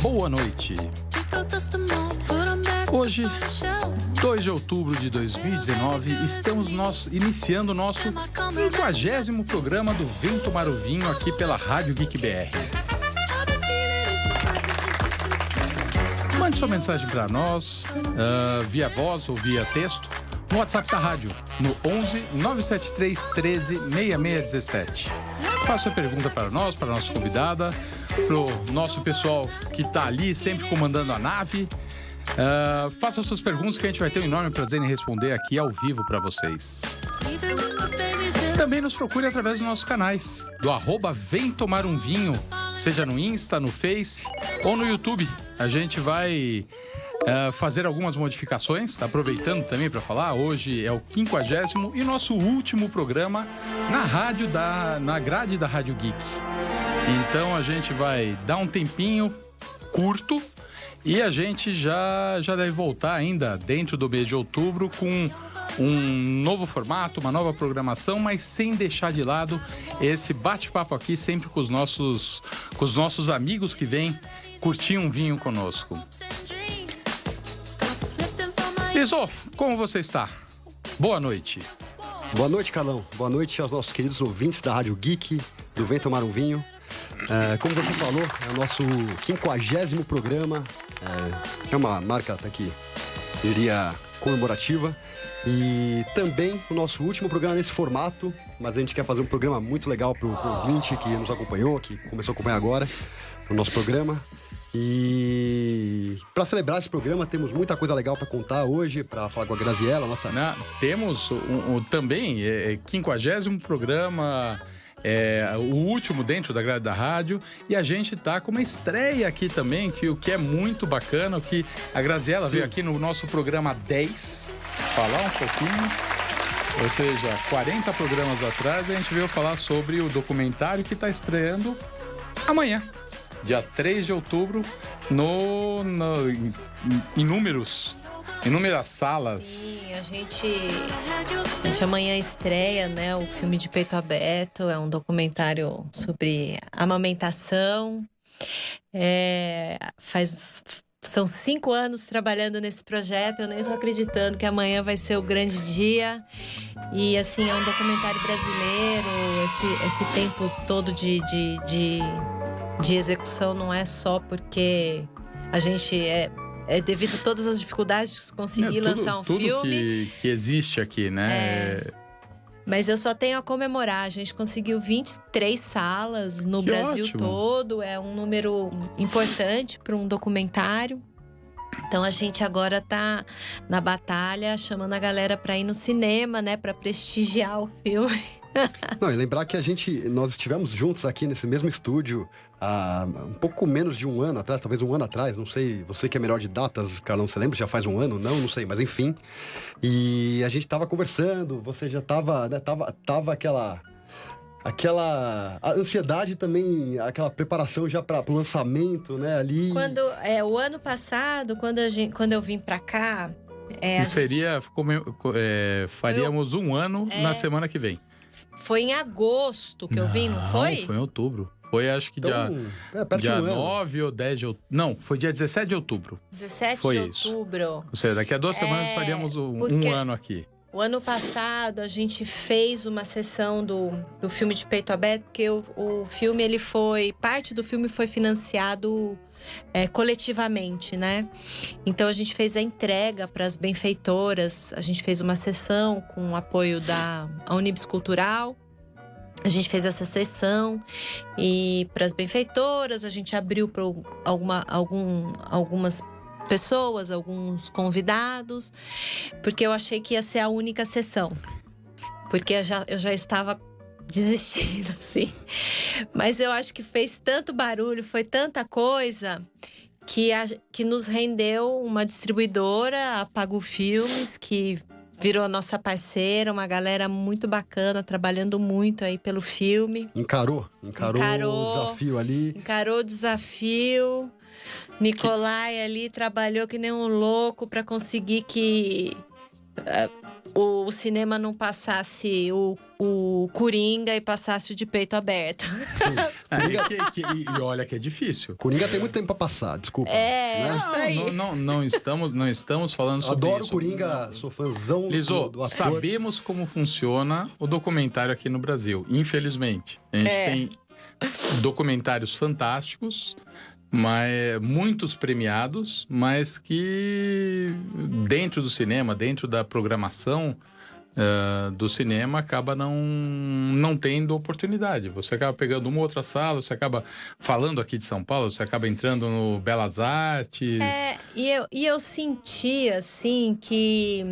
Boa noite. Hoje, 2 de outubro de 2019, estamos iniciando o nosso 50º programa do Vem Tomar o Vinho aqui pela Rádio Geek BR. Mande sua mensagem para nós, via voz ou via texto, no WhatsApp da rádio, no 11 973 13 6617. Faça sua pergunta para nós, para a nossa convidada, para o nosso pessoal que está ali sempre comandando a nave. Façam suas perguntas que a gente vai ter um enorme prazer em responder aqui ao vivo para vocês. Também nos procure através dos nossos canais, do @Vem Tomar um Vinho, seja no Insta, no Face ou no YouTube. A gente vai fazer algumas modificações, aproveitando também para falar, hoje é o 50º e nosso último programa na rádio, na grade da Rádio Geek. Então a gente vai dar um tempinho curto e a gente já deve voltar ainda dentro do mês de outubro com um novo formato, uma nova programação, mas sem deixar de lado esse bate-papo aqui sempre com os nossos amigos que vêm curtir um vinho conosco. Liso, como você está? Boa noite. Boa noite, Carlão. Boa noite aos nossos queridos ouvintes da Rádio Geek, do Vem Tomar um Vinho. Como você falou, é o nosso 50º programa. É uma marca até que diria comemorativa. E também o nosso último programa nesse formato. Mas a gente quer fazer um programa muito legal para o ouvinte que nos acompanhou, que começou a acompanhar agora o nosso programa. E para celebrar esse programa temos muita coisa legal para contar hoje, para falar com a Graziella, nossa... Temos também 50º programa, o último dentro da grade da rádio, e a gente tá com uma estreia aqui também, o que é muito bacana, o que a Graziella veio aqui no nosso programa 10 falar um pouquinho, ou seja, 40 programas atrás a gente veio falar sobre o documentário que está estreando amanhã, dia 3 de outubro, em inúmeras salas. Sim, a gente amanhã estreia, né, o filme de Peito Aberto, é um documentário sobre amamentação. São 5 anos trabalhando nesse projeto, eu nem tô acreditando que amanhã vai ser o grande dia. E assim, é um documentário brasileiro, esse tempo todo de execução não é só porque a gente é devido a todas as dificuldades de conseguir lançar um filme. Tudo que existe aqui, né? Mas eu só tenho a comemorar. A gente conseguiu 23 salas no Brasil todo. É um número importante para um documentário. Então a gente agora tá na batalha, chamando a galera para ir no cinema, né? Para prestigiar o filme. Não, e lembrar que nós estivemos juntos aqui nesse mesmo estúdio há um pouco menos de um ano atrás, talvez um ano atrás, não sei, você que é melhor de datas, Carlão, você lembra? Já faz um ano? Não sei, mas enfim. E a gente tava conversando, você já tava, né, tava aquela a ansiedade também, aquela preparação já para o lançamento, né, ali. O ano passado, quando eu vim para cá... faríamos um ano na semana que vem. Foi em agosto que eu vim, não foi? Foi em outubro. Foi, acho que dia 9 ou 10 de outubro. Não, foi dia 17 de outubro. 17 foi de outubro. Isso. Ou seja, daqui a 2 semanas faríamos um ano aqui. O ano passado, a gente fez uma sessão do filme de Peito Aberto, porque o filme, parte do filme foi financiado coletivamente, né? Então, a gente fez a entrega para as benfeitoras. A gente fez uma sessão com o apoio da Unibis Cultural. A gente fez essa sessão e para as benfeitoras, a gente abriu para algumas pessoas, alguns convidados, porque eu achei que ia ser a única sessão, porque eu já estava desistindo, assim. Mas eu acho que fez tanto barulho, foi tanta coisa, que nos rendeu uma distribuidora, a Pagu Filmes, que virou nossa parceira, uma galera muito bacana, trabalhando muito aí pelo filme. Encarou o desafio ali. Encarou o desafio. Nicolai ali trabalhou que nem um louco para conseguir que o cinema não passasse o Coringa e passasse o De Peito Aberto. E olha que é difícil. Coringa tem muito tempo pra passar, desculpa. Isso aí. Não estamos falando sobre Adoro isso. Coringa, sou fãzão Liso, do ator. sabemos como funciona o documentário aqui no Brasil, infelizmente. A gente tem documentários fantásticos, muitos premiados, mas que dentro do cinema, dentro da programação do cinema, acaba não tendo oportunidade. Você acaba pegando uma outra sala, você acaba falando aqui de São Paulo, você acaba entrando no Belas Artes. E eu senti, assim, que...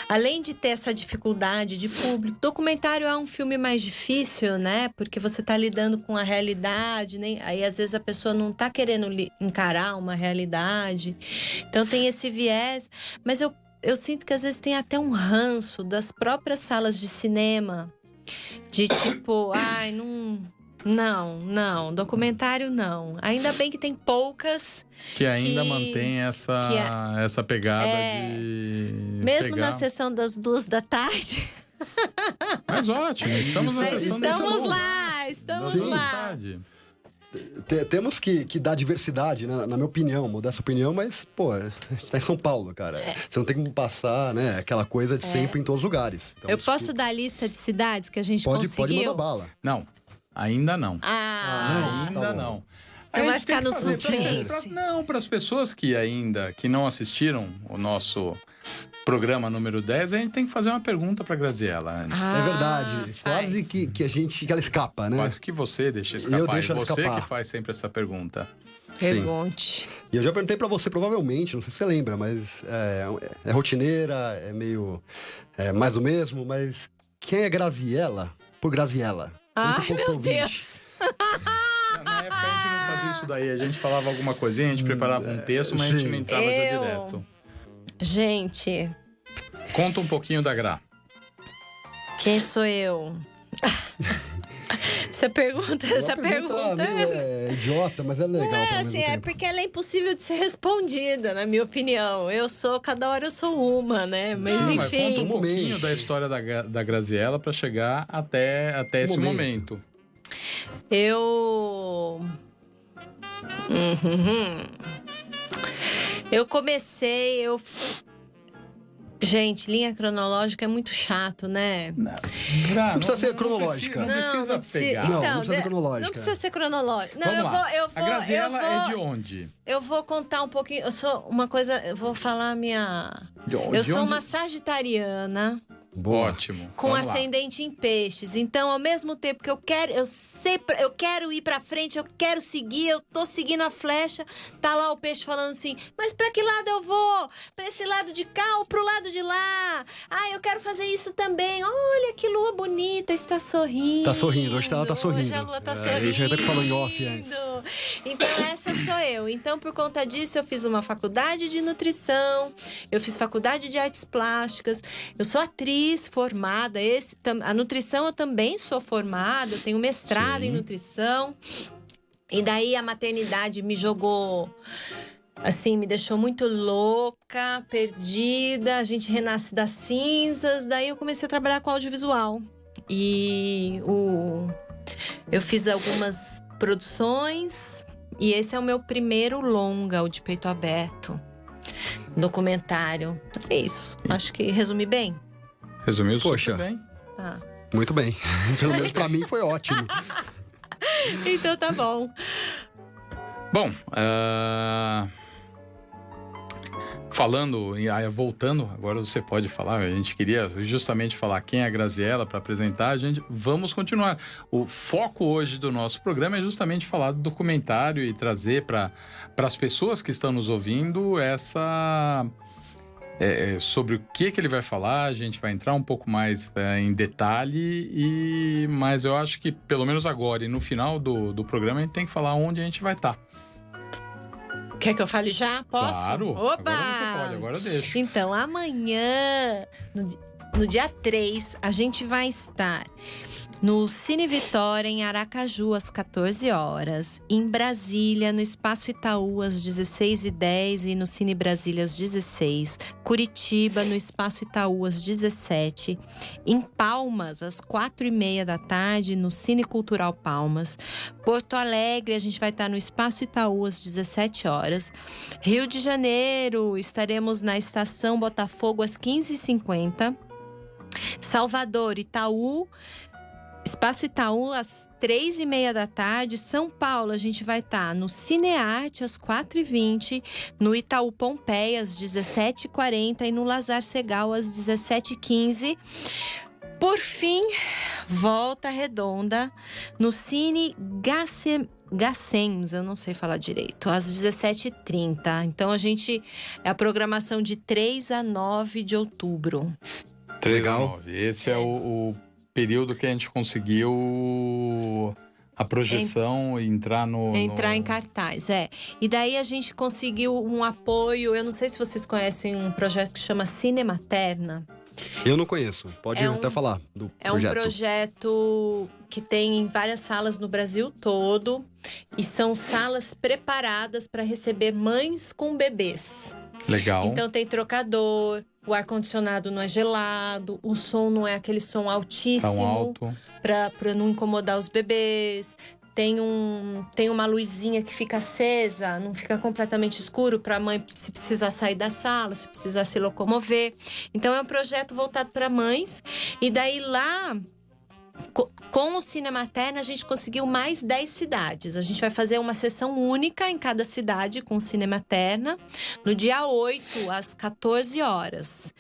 além de ter essa dificuldade de público, documentário é um filme mais difícil, né? Porque você tá lidando com a realidade, né? Aí às vezes a pessoa não tá querendo encarar uma realidade. Então tem esse viés. Mas eu sinto que às vezes tem até um ranço das próprias salas de cinema. De tipo, ai, não, documentário não. Ainda bem que tem poucas que ainda mantém essa pegada de... Mesmo na sessão das 2 da tarde. Mas ótimo, estamos na sessão da Estamos lá. Temos que dar diversidade, né? Na minha opinião, modesta opinião, mas, pô, a gente tá em São Paulo, cara. Você não tem como passar, né, aquela coisa de sempre em todos os lugares. Então, eu posso dar a lista de cidades que a gente conseguiu? Pode mandar bala. Não, ainda não. Ainda não. Então A vai gente tem ficar que no fazer suspense. para as pessoas que não assistiram o nosso programa número 10, a gente tem que fazer uma pergunta para Graziella antes. É verdade. Quase que ela escapa, né? Quase que você deixa escapar. Eu deixo ela você escapar. que faz sempre essa pergunta. Pergunte. E eu já perguntei pra você, provavelmente, não sei se você lembra, mas é rotineira, é meio mais do mesmo, mas quem é Graziella por Graziella? Ai, meu Deus! Na época a gente não fazia isso daí, a gente falava alguma coisinha, a gente preparava um texto, mas a gente não entrava já direto. Gente... Conta um pouquinho da Gra. Quem sou eu? Essa pergunta é idiota, mas é legal. Não é assim, tempo. porque ela é impossível de ser respondida, na minha opinião. Cada hora eu sou uma, né? Mas Mas enfim. conta um pouquinho da história da Graziella para chegar até esse momento. Eu comecei, Gente, linha cronológica é muito chato, né? Não precisa ser cronológica. Não precisa pegar. Não precisa ser cronológica. Não precisa ser cronológica. Não, Vamos lá. eu vou. A Graziella é de onde? Eu vou contar um pouquinho. Eu sou uma coisa. Eu vou falar a minha. Eu sou uma sagitariana. Boa. Ótimo. Com Vamos lá. ascendente em peixes. Então, ao mesmo tempo que eu quero ir pra frente, eu quero seguir, eu tô seguindo a flecha, tá lá o peixe falando assim: mas pra que lado eu vou? Pra esse lado de cá ou pro lado de lá? Ah, eu quero fazer isso também. Olha que lua bonita, está sorrindo. Tá sorrindo, hoje ela tá sorrindo. Hoje a lua tá A sorrindo. gente até falou em off antes. Então, essa sou eu. Então, por conta disso, eu fiz uma faculdade de nutrição, eu fiz faculdade de artes plásticas, eu sou atriz formada. A nutrição eu também sou formada, eu tenho mestrado em nutrição. E daí a maternidade me jogou, assim, me deixou muito louca, perdida. A gente renasce das cinzas. Daí eu comecei a trabalhar com audiovisual. E eu fiz algumas produções. E esse é o meu primeiro longa, o De Peito Aberto. Documentário. É isso. Acho que resumi bem. Resumiu Poxa. super bem. Tá. Muito bem. Pelo menos pra mim foi ótimo. Então tá bom. Bom, voltando, agora você pode falar, a gente queria justamente falar quem é a Graziella para apresentar, vamos continuar. O foco hoje do nosso programa é justamente falar do documentário e trazer para as pessoas que estão nos ouvindo sobre o que ele vai falar. A gente vai entrar um pouco mais em detalhe, mas eu acho que pelo menos agora e no final do programa a gente tem que falar onde a gente vai estar. Quer que eu fale já? Posso? Claro. Opa! Agora você pode, agora eu deixo. Então, amanhã, no dia 3, a gente vai estar no Cine Vitória, em Aracaju, às 14 horas. Em Brasília, no Espaço Itaú, às 16h10 e no Cine Brasília, às 16. Curitiba, no Espaço Itaú, às 17. Em Palmas, às 4h30 da tarde, no Cine Cultural Palmas. Porto Alegre, a gente vai estar no Espaço Itaú, às 17 horas. Rio de Janeiro, estaremos na Estação Botafogo, às 15h50. Salvador, Itaú, Espaço Itaú, às 3h30 da tarde. São Paulo, a gente vai estar no Cinearte, às 4h20. No Itaú Pompeia, às 17h40. E no Lazar Segal, às 17h15. Por fim, Volta Redonda, no Cine Gassens, eu não sei falar direito, às 17h30. Então, é a programação de 3 a 9 de outubro. 3 a 9. Esse é o período que a gente conseguiu a projeção e entrar em cartaz, E daí a gente conseguiu um apoio. Eu não sei se vocês conhecem um projeto que chama Cinematerna. Eu não conheço, pode até falar do projeto. É um projeto que tem em várias salas no Brasil todo. E são salas preparadas para receber mães com bebês. Legal. Então tem trocador, o ar-condicionado não é gelado, o som não é aquele som altíssimo. Tão alto. Para não incomodar os bebês. Tem uma luzinha que fica acesa, não fica completamente escuro para a mãe, se precisar sair da sala, se precisar se locomover. Então é um projeto voltado para mães. E daí lá, com o Cinematerna, a gente conseguiu mais 10 cidades. A gente vai fazer uma sessão única em cada cidade com o Cinematerna, no dia 8, às 14 horas.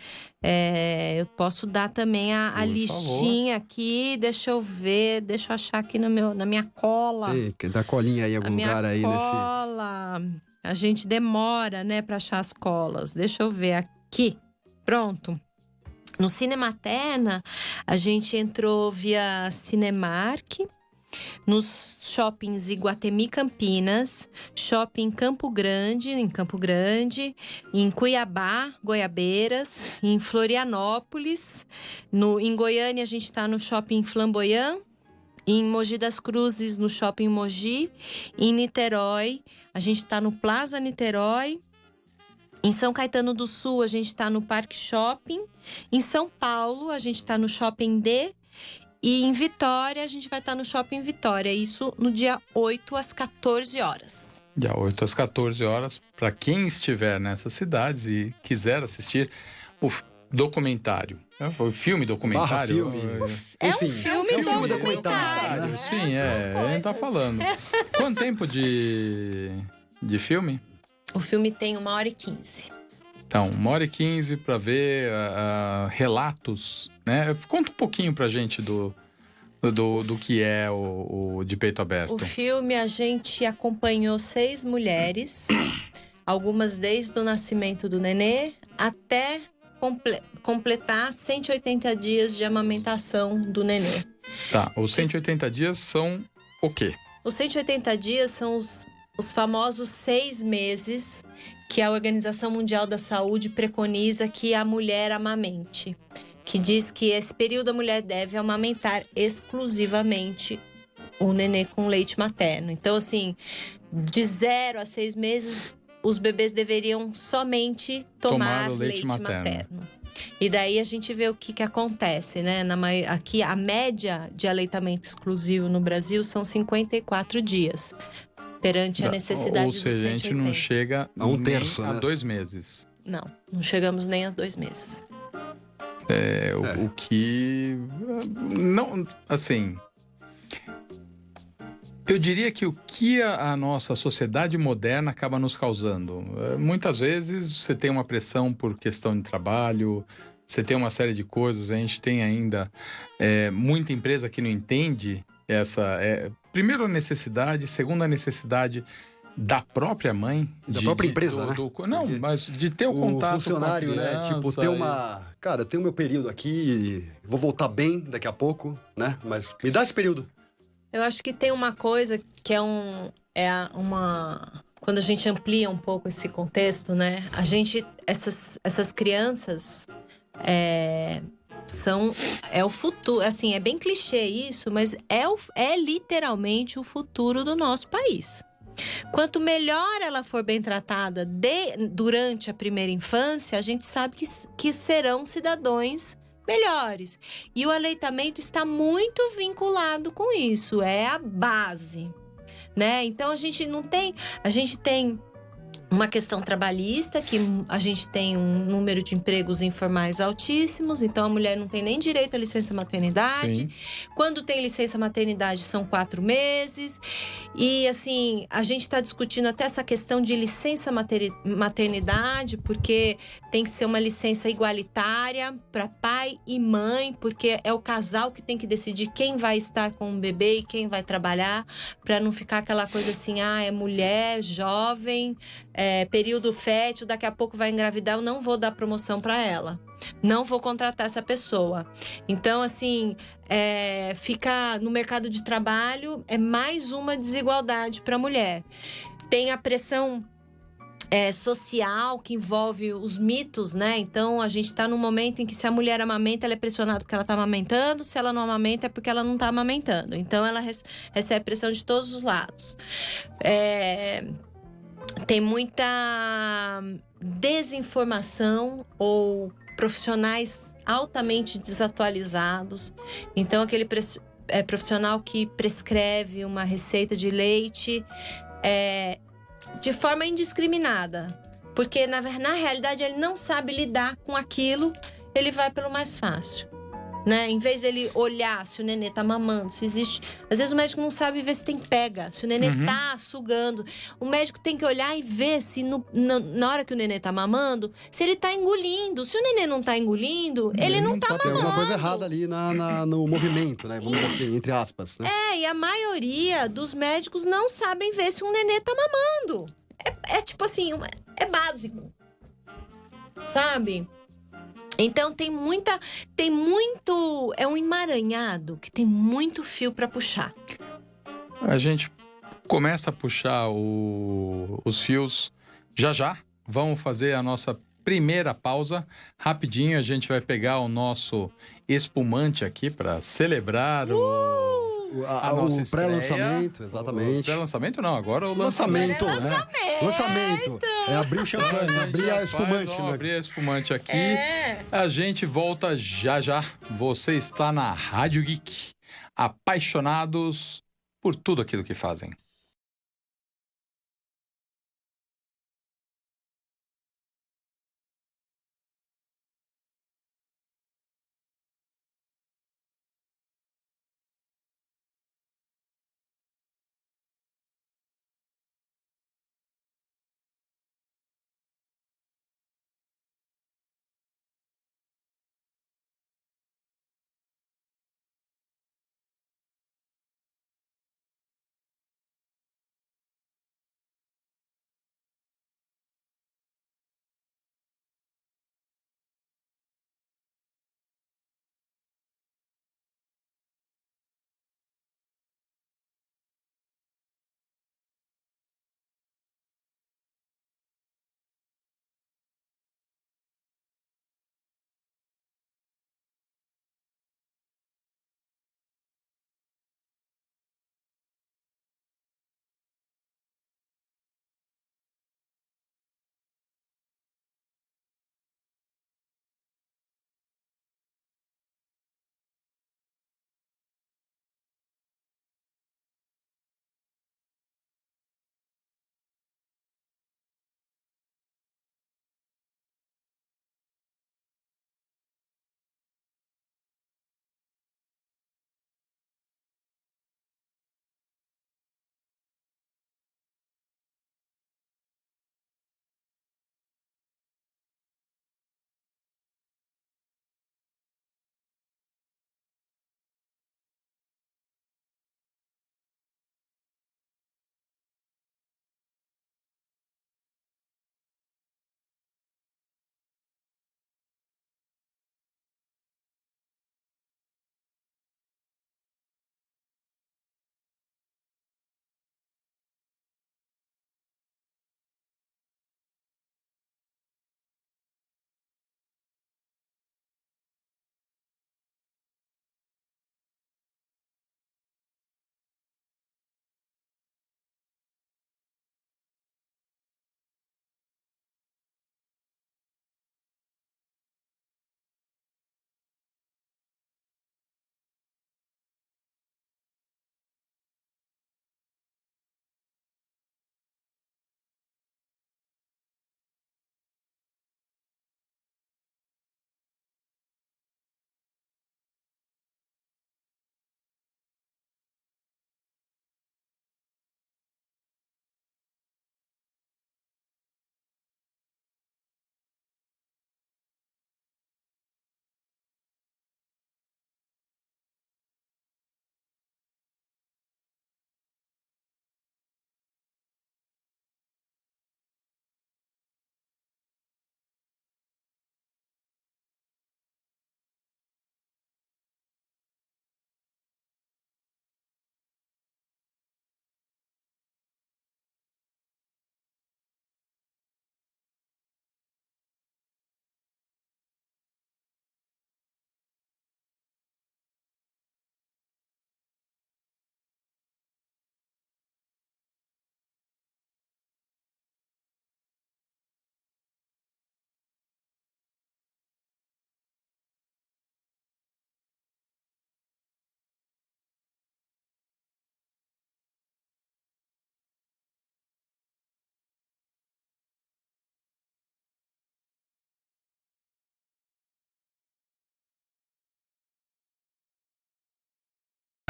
Eu posso dar também a listinha aqui. Deixa eu ver, deixa eu achar aqui na minha cola. Dá colinha aí em algum lugar aí cola. A gente demora, né, para achar as colas. Deixa eu ver aqui. Pronto. No Cinematerna, a gente entrou via Cinemark, nos shoppings Iguatemi Campinas, shopping em Campo Grande, em Cuiabá, Goiabeiras, em Florianópolis, em Goiânia a gente está no shopping Flamboyant, em Mogi das Cruzes, no shopping Mogi, em Niterói, a gente está no Plaza Niterói. Em São Caetano do Sul, a gente está no Parque Shopping. Em São Paulo, a gente está no Shopping D. E em Vitória, a gente vai estar no Shopping Vitória. Isso no dia 8 às 14 horas. Dia 8 às 14 horas. Para quem estiver nessas cidades e quiser assistir o documentário. O filme documentário. É um filme documentário. Né? Sim, a gente tá falando. Quanto tempo de filme? O filme tem 1h15. Então, 1h15 para ver relatos, né? Conta um pouquinho pra gente do que é o De Peito Aberto. O filme, a gente acompanhou 6 mulheres, algumas desde o nascimento do nenê até completar 180 dias de amamentação do nenê. Tá, os 180 dias são o quê? Os 180 dias são os famosos 6 meses que a Organização Mundial da Saúde preconiza que a mulher amamente. Que diz que esse período a mulher deve amamentar exclusivamente o nenê com leite materno. Então, assim, de 0 a 6 meses, os bebês deveriam somente tomar o leite materno. E daí a gente vê o que acontece, né? Aqui, a média de aleitamento exclusivo no Brasil são 54 dias. Perante a necessidade dos 180. Ou seja, a gente não chega a um terço, a né? 2 meses. Não chegamos nem a 2 meses. O que... Não, assim... Eu diria que o que a nossa sociedade moderna acaba nos causando. Muitas vezes você tem uma pressão por questão de trabalho, você tem uma série de coisas, a gente tem ainda muita empresa que não entende essa... primeiro a necessidade, segundo a necessidade da própria mãe. Da própria empresa, né? Não, mas de ter o contato funcionário, com a criança, né? Tipo, ter uma... Cara, eu tenho meu período aqui, vou voltar bem daqui a pouco, né? Mas me dá esse período. Eu acho que tem uma coisa que quando a gente amplia um pouco esse contexto, né? Essas crianças É o futuro, assim, é bem clichê isso, mas é literalmente o futuro do nosso país. Quanto melhor ela for bem tratada durante a primeira infância, a gente sabe que serão cidadãos melhores. E o aleitamento está muito vinculado com isso, é a base, né? Então a gente tem uma questão trabalhista, que a gente tem um número de empregos informais altíssimos, então a mulher não tem nem direito à licença maternidade. Sim. Quando tem licença maternidade, são 4 meses. E assim, a gente está discutindo até essa questão de licença maternidade, porque tem que ser uma licença igualitária para pai e mãe, porque é o casal que tem que decidir quem vai estar com o bebê e quem vai trabalhar, para não ficar aquela coisa assim, é mulher, jovem, período fértil, daqui a pouco vai engravidar, eu não vou dar promoção para ela. Não vou contratar essa pessoa. Então, assim, fica no mercado de trabalho, é mais uma desigualdade para a mulher. Tem a pressão social, que envolve os mitos, né? Então, a gente está num momento em que, se a mulher amamenta, ela é pressionada porque ela está amamentando. Se ela não amamenta, é porque ela não está amamentando. Então, ela recebe pressão de todos os lados. Tem muita desinformação ou profissionais altamente desatualizados. Então, aquele profissional que prescreve uma receita de leite de forma indiscriminada. Porque, na realidade, ele não sabe lidar com aquilo, ele vai pelo mais fácil. Né? Em vez de ele olhar se o nenê tá mamando, se existe... Às vezes o médico não sabe ver se tem pega, se o nenê tá sugando. O médico tem que olhar e ver se na hora que o nenê tá mamando, se ele tá engolindo. Se o nenê não tá engolindo, ele não tá mamando. Tem alguma coisa errada ali no movimento, né? Vamos dizer assim, entre aspas, né? E a maioria dos médicos não sabem ver se um nenê tá mamando. Tipo assim, é básico. Sabe? Então é um emaranhado que tem muito fio para puxar. A gente começa a puxar os fios já. Vamos fazer a nossa primeira pausa. Rapidinho, a gente vai pegar o nosso espumante aqui para celebrar a nossa pré-lançamento, exatamente. O pré-lançamento não, agora o lançamento. Lançamento! É abrir o champanhe, abrir a espumante. Vamos abrir a espumante aqui. A gente volta já. Você está na Rádio Geek. Apaixonados por tudo aquilo que fazem.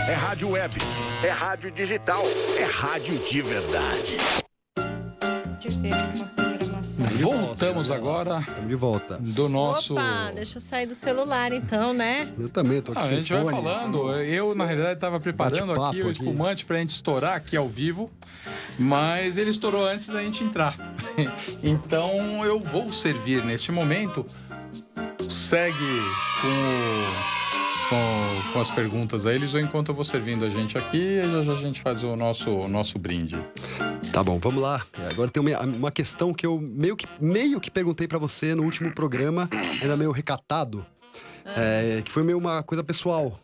É rádio web, é rádio digital, é rádio de verdade. Deixa eu ver aqui uma programação. Voltamos agora Estamos de volta. do nosso... Opa, deixa eu sair do celular então, né? Eu também tô aqui A sem gente vai fone. falando. Eu, na realidade, estava preparando Bate-papo aqui o aqui. espumante pra gente estourar aqui ao vivo, mas ele estourou antes da gente entrar. Então, eu vou servir neste momento. Segue com as perguntas a eles, ou enquanto eu vou servindo a gente aqui, já a gente faz o nosso brinde. Tá bom, vamos lá. Agora tem uma questão que eu meio que perguntei pra você no último programa, ainda meio recatado, que foi meio uma coisa pessoal.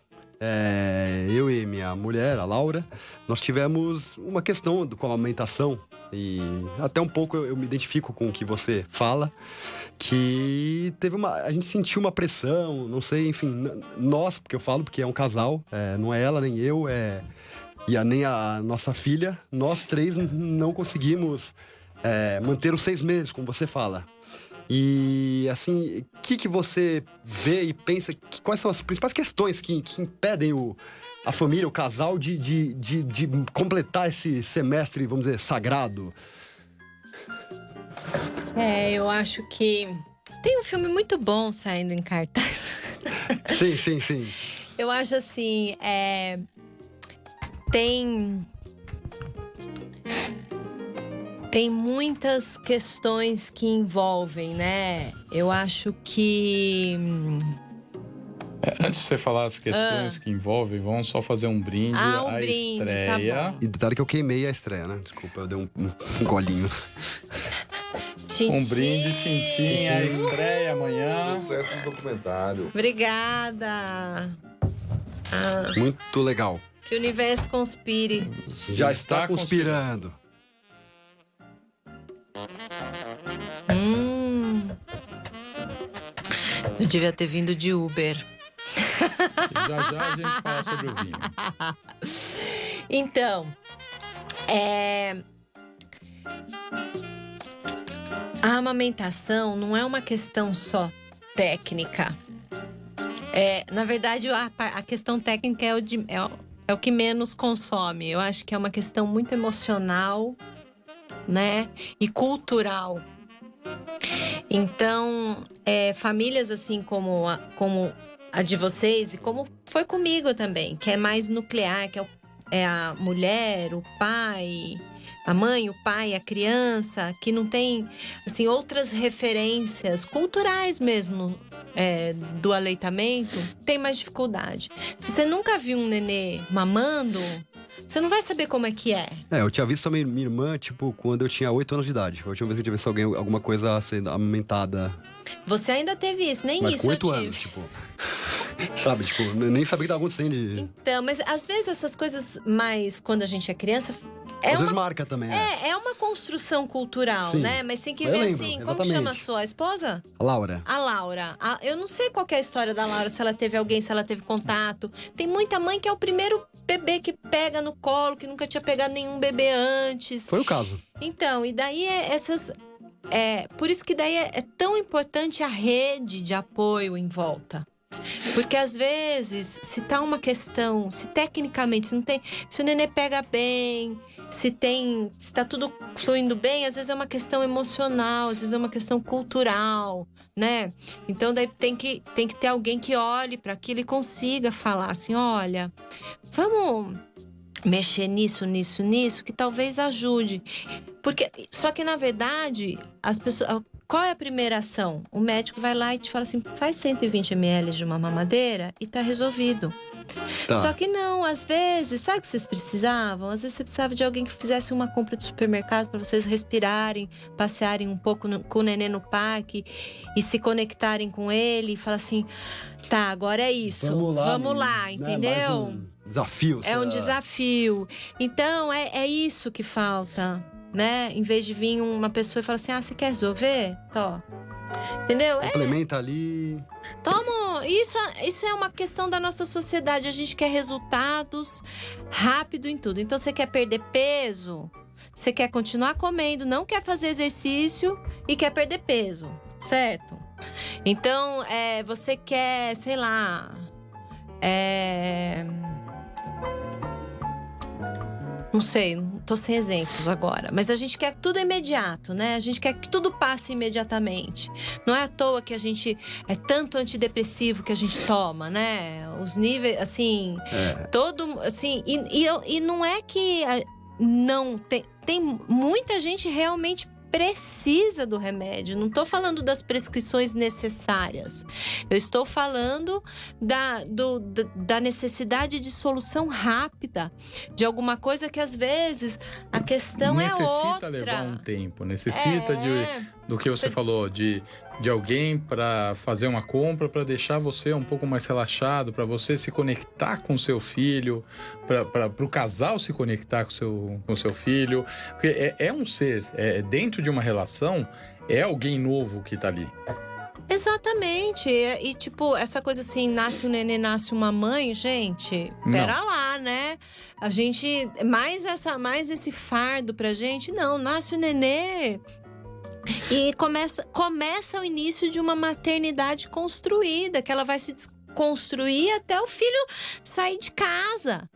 Eu e minha mulher, a Laura, nós tivemos uma questão com a amamentação, e até um pouco eu me identifico com o que você fala, que a gente sentiu uma pressão, não sei, enfim, nós, porque eu falo porque é um casal, não é ela nem eu, nem a nossa filha, nós três não conseguimos manter os 6 meses, como você fala. E, assim, o que você vê e pensa, quais são as principais questões que impedem a família, o casal, de completar esse semestre, vamos dizer, sagrado? Eu acho que tem um filme muito bom saindo em cartaz. Sim. Eu acho assim, tem muitas questões que envolvem, né? Eu acho que... Antes de você falar as questões que envolvem, vamos só fazer um brinde à brinde, estreia. tá bom. E detalhe que eu queimei a estreia, né? Desculpa, eu dei um golinho. Tintim. Um brinde, Tintim, a estreia amanhã. Sucesso do documentário. Obrigada. Muito legal. Que o universo conspire. Já está conspirando. Eu devia ter vindo de Uber. Já a gente fala sobre o vinho. Então, a amamentação não é uma questão só técnica. Na verdade, a questão técnica é o que menos consome. Eu acho que é uma questão muito emocional, né? E cultural. Então, famílias assim como a de vocês, e como foi comigo também, que é mais nuclear, que é a mulher, o pai, a mãe, o pai, a criança, que não tem assim, outras referências culturais mesmo do aleitamento, tem mais dificuldade. Se você nunca viu um nenê mamando, você não vai saber como é que é. Eu tinha visto a minha irmã, tipo, quando eu tinha 8 anos de idade. Foi a última vez que eu tinha visto alguma coisa sendo amamentada. Você ainda teve isso, nem Mas isso com 8 eu tive. anos, tipo... Sabe, tipo, nem sabia o que tava acontecendo. Então, mas às vezes essas coisas mais quando a gente é criança... Às vezes marca também, É uma construção cultural, Sim. né? Mas tem que Eu ver lembro, assim, como exatamente. que chama a sua esposa? A Laura. A Laura. Eu não sei qual que é a história da Laura, se ela teve alguém, se ela teve contato. Tem muita mãe que é o primeiro bebê que pega no colo, que nunca tinha pegado nenhum bebê antes. Foi o caso. Então, e daí por isso que daí é tão importante a rede de apoio em volta. Porque às vezes, se tá uma questão, se tecnicamente se o nenê pega bem, se tá tudo fluindo bem, às vezes é uma questão emocional, às vezes é uma questão cultural, né? Então daí tem que ter alguém que olhe para aquilo e consiga falar assim, olha, vamos mexer nisso, que talvez ajude. Só que na verdade, as pessoas... Qual é a primeira ação? O médico vai lá e te fala assim, faz 120 ml de uma mamadeira e tá resolvido. Tá. Só que não, às vezes, sabe o que vocês precisavam? Às vezes você precisava de alguém que fizesse uma compra de supermercado para vocês respirarem, passearem um pouco com o nenê no parque e se conectarem com ele e falar assim, tá, agora é isso, vamos lá, entendeu? Mais um desafio. É um desafio. Então, é isso que falta, né? Em vez de vir uma pessoa e falar assim, você quer resolver? Tó. Entendeu? Complementa ali. Toma, isso é uma questão da nossa sociedade. A gente quer resultados rápido em tudo. Então, você quer perder peso, você quer continuar comendo, não quer fazer exercício e quer perder peso, certo? Então, você quer, sei lá, Não sei, tô sem exemplos agora. Mas a gente quer tudo imediato, né? A gente quer que tudo passe imediatamente. Não é à toa que a gente... É tanto antidepressivo que a gente toma, né? Os níveis, assim... Todo... Assim, e não é que... Não... Tem muita gente realmente precisa do remédio. Não estou falando das prescrições necessárias. Eu estou falando da necessidade de solução rápida de alguma coisa que às vezes a questão é outra. Necessita levar um tempo. Necessita do que você falou, de alguém para fazer uma compra, para deixar você um pouco mais relaxado, para você se conectar com seu filho, para o casal se conectar com seu filho. Porque é um ser, dentro de uma relação, é alguém novo que tá ali. Exatamente. E tipo, essa coisa assim, nasce um nenê, nasce uma mãe, gente, pera lá, né? A gente, mais esse fardo pra gente, não, nasce o nenê... E começa o início de uma maternidade construída, que ela vai se desconstruir até o filho sair de casa.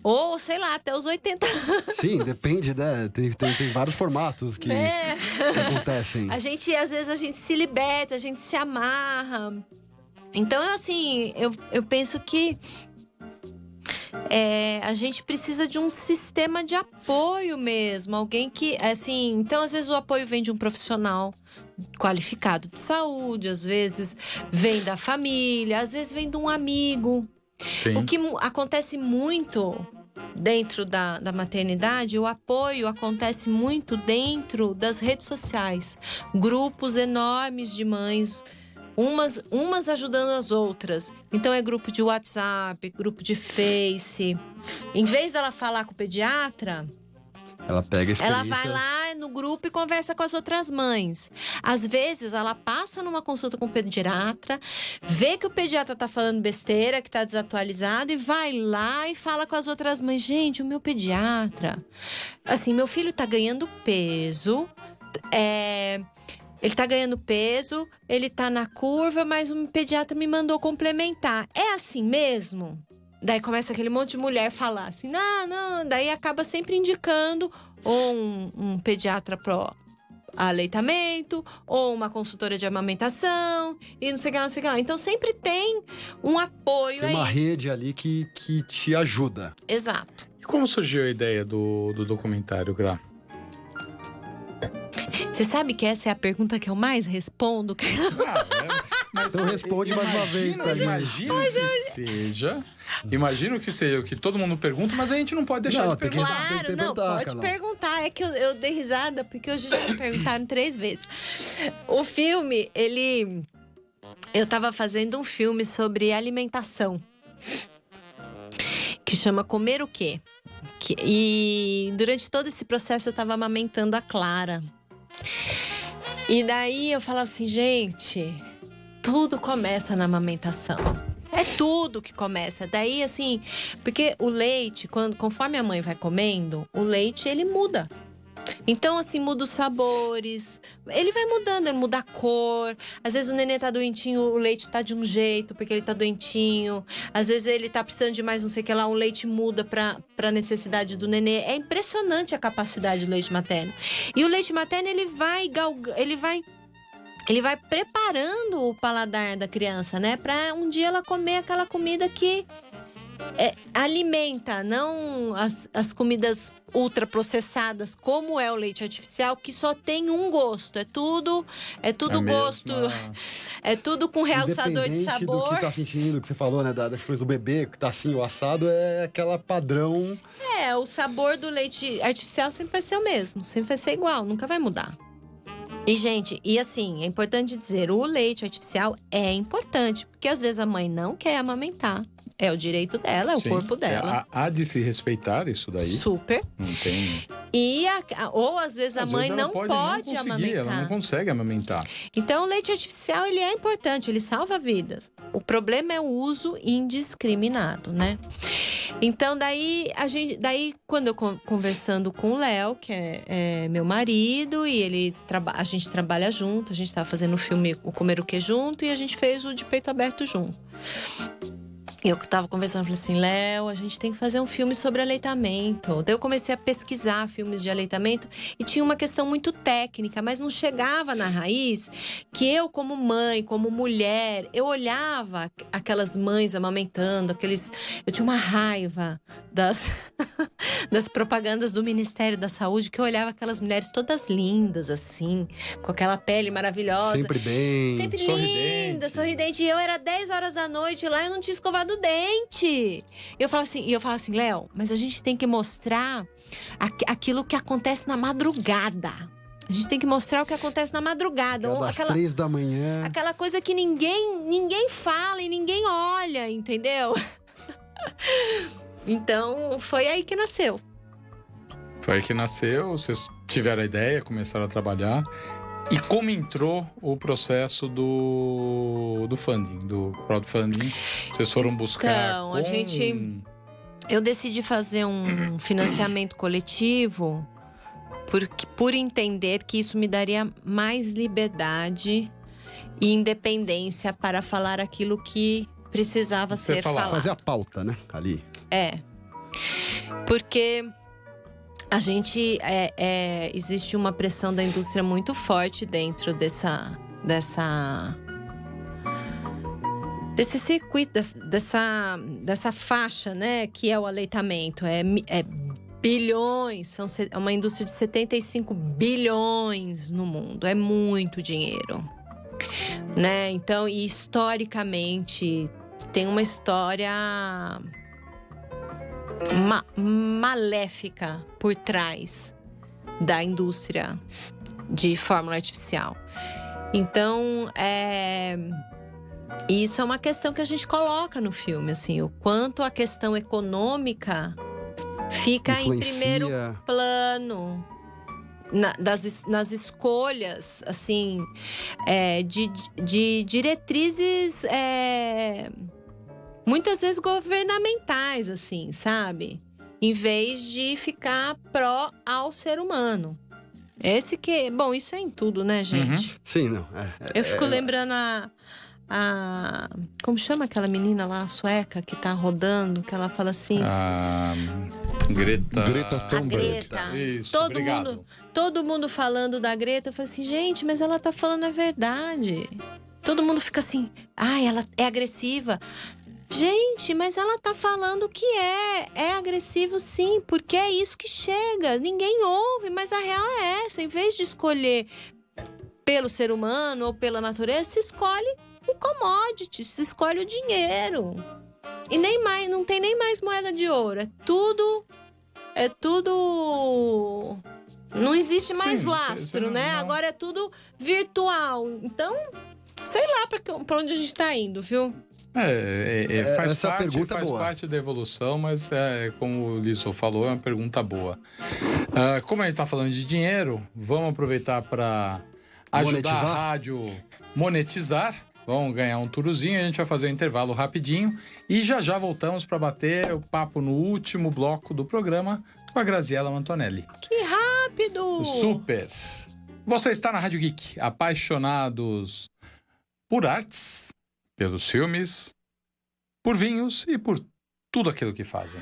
Ou, sei lá, até os 80 anos. Sim, depende, né? Tem vários formatos que acontecem. Às vezes a gente se liberta, a gente se amarra. Então, assim, eu penso que a gente precisa de um sistema de apoio mesmo. Alguém que, assim... Então, às vezes, o apoio vem de um profissional qualificado de saúde. Às vezes, vem da família. Às vezes, vem de um amigo. Sim. O que acontece muito dentro da maternidade, o apoio acontece muito dentro das redes sociais. Grupos enormes de mães... Umas ajudando as outras. Então é grupo de WhatsApp, grupo de Face. Em vez dela falar com o pediatra, ela pega a experiência. ela vai lá no grupo e conversa com as outras mães. Às vezes ela passa numa consulta com o pediatra, vê que o pediatra tá falando besteira, que tá desatualizado, e vai lá e fala com as outras mães. Gente, o meu pediatra, assim, meu filho tá ganhando peso, ele tá ganhando peso, ele tá na curva, mas o pediatra me mandou complementar. É assim mesmo? Daí começa aquele monte de mulher falar assim, não. Daí acaba sempre indicando ou um pediatra pro aleitamento, ou uma consultora de amamentação, e não sei o que lá. Então sempre tem um apoio aí. Tem uma rede ali que te ajuda. Exato. E como surgiu a ideia do documentário, Gra? Você sabe que essa é a pergunta que eu mais respondo? Mas então responde mais uma vez, tá, Imagino que seja o que todo mundo pergunta, mas a gente não pode deixar de perguntar. Claro, não, pode perguntar. É que eu dei risada, porque hoje já me perguntaram 3 vezes. O filme, eu tava fazendo um filme sobre alimentação, que chama Comer o Quê? E durante todo esse processo eu tava amamentando a Clara. E daí eu falava assim, gente, tudo começa na amamentação. É tudo que começa. Daí, assim, porque o leite, conforme a mãe vai comendo, o leite, ele muda. Então, assim, muda os sabores. Ele vai mudando, ele muda a cor. Às vezes o nenê tá doentinho, o leite tá de um jeito, porque ele tá doentinho. Às vezes ele tá precisando de mais não sei o que lá, o leite muda pra necessidade do nenê. É impressionante a capacidade do leite materno. E o leite materno, ele vai preparando o paladar da criança, né? Pra um dia ela comer aquela comida que alimenta, não as comidas ultraprocessadas, como é o leite artificial, que só tem um gosto. É tudo gosto. É tudo com realçador de sabor. Do que tá sentindo, que você falou, né? Das coisas do bebê, que tá assim, o assado é aquela padrão. O sabor do leite artificial sempre vai ser o mesmo, sempre vai ser igual, nunca vai mudar. E, gente, assim, é importante dizer, o leite artificial é importante, porque às vezes a mãe não quer amamentar. É o direito dela, é o corpo dela. Há de se respeitar isso daí. Super. Não tem. Ou às vezes a mãe não pode amamentar. Ela não consegue amamentar. Então o leite artificial, ele é importante, ele salva vidas. O problema é o uso indiscriminado, né? Então daí quando eu conversando com o Léo, que é meu marido, e a gente trabalha junto, a gente tava fazendo o filme O Comer o Que junto, e a gente fez o De Peito Aberto junto. Eu que tava conversando, falei assim, Léo, a gente tem que fazer um filme sobre aleitamento. Daí eu comecei a pesquisar filmes de aleitamento e tinha uma questão muito técnica, mas não chegava na raiz que eu, como mãe, como mulher, eu olhava aquelas mães amamentando, eu tinha uma raiva das, das propagandas do Ministério da Saúde, que eu olhava aquelas mulheres todas lindas, assim, com aquela pele maravilhosa. Sempre bem. Sempre sorridente. linda, sorridente. E eu era 10 horas da noite lá e eu não tinha escovado o dente. Eu falava assim, Léo, mas a gente tem que mostrar aquilo que acontece na madrugada. A gente tem que mostrar o que acontece na madrugada. Das 3 da manhã. Aquela coisa que ninguém fala e ninguém olha, entendeu? Então, foi aí que nasceu. Foi aí que nasceu, vocês tiveram a ideia, começaram a trabalhar. E como entrou o processo do funding, do crowdfunding? Vocês foram buscar Então, eu decidi fazer um financiamento coletivo por entender que isso me daria mais liberdade e independência para falar aquilo que precisava ser falado. Fazer a pauta, né? Ali. Porque a gente existe uma pressão da indústria muito forte dentro desse circuito, dessa faixa, né, que é o aleitamento. É bilhões, é uma indústria de 75 bilhões no mundo. É muito dinheiro, né? Então, e historicamente, tem uma história maléfica por trás da indústria de fórmula artificial. Então, isso é uma questão que a gente coloca no filme, assim, o quanto a questão econômica fica em primeiro plano nas escolhas, assim, de diretrizes muitas vezes governamentais, assim, sabe? Em vez de ficar pró ao ser humano. Bom, isso é em tudo, né, gente? Uhum. Sim, não. Eu fico lembrando como chama aquela menina lá, a sueca, que tá rodando, que ela fala assim... Greta Thunberg. A Greta. Isso, Todo mundo falando da Greta. Eu falei assim, gente, mas ela tá falando a verdade. Todo mundo fica assim, ela é agressiva. Gente, mas ela tá falando que é agressivo sim, porque é isso que chega. Ninguém ouve, mas a real é essa. Em vez de escolher pelo ser humano ou pela natureza, se escolhe o commodity, se escolhe o dinheiro. E nem mais, não tem nem mais moeda de ouro. É tudo... Não existe mais lastro, né? Não. Agora é tudo virtual. Então, sei lá pra onde a gente tá indo, viu? Faz parte da evolução, mas como o Lisson falou, é uma pergunta boa. Como a gente tá falando de dinheiro, vamos aproveitar para ajudar a rádio monetizar. Vamos ganhar um turuzinho, a gente vai fazer um intervalo rapidinho e já voltamos para bater o papo no último bloco do programa com a Graziella Antonelli. Que rápido! Super! Você está na Rádio Geek, apaixonados por artes, pelos filmes, por vinhos e por tudo aquilo que fazem.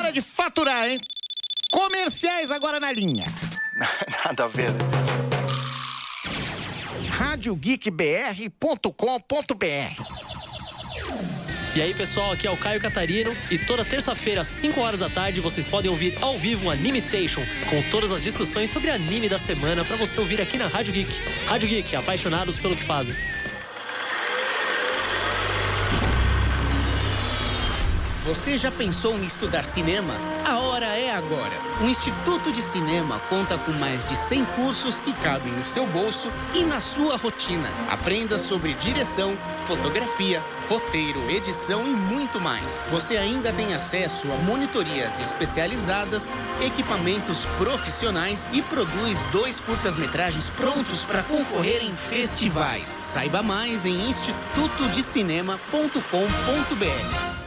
hora de faturar, hein? Comerciais agora na linha. Nada a ver, né? radiogeekbr.com.br. E aí, pessoal, aqui é o Caio Catarino e toda terça-feira, às 5 horas da tarde, vocês podem ouvir ao vivo o Anime Station, com todas as discussões sobre anime da semana pra você ouvir aqui na Rádio Geek. Rádio Geek, apaixonados pelo que fazem. Você já pensou em estudar cinema? A hora é agora. O Instituto de Cinema conta com mais de 100 cursos que cabem no seu bolso e na sua rotina. Aprenda sobre direção, fotografia, roteiro, edição e muito mais. Você ainda tem acesso a monitorias especializadas, equipamentos profissionais e produz 2 curtas-metragens prontos para concorrer em festivais. Saiba mais em institutodecinema.com.br.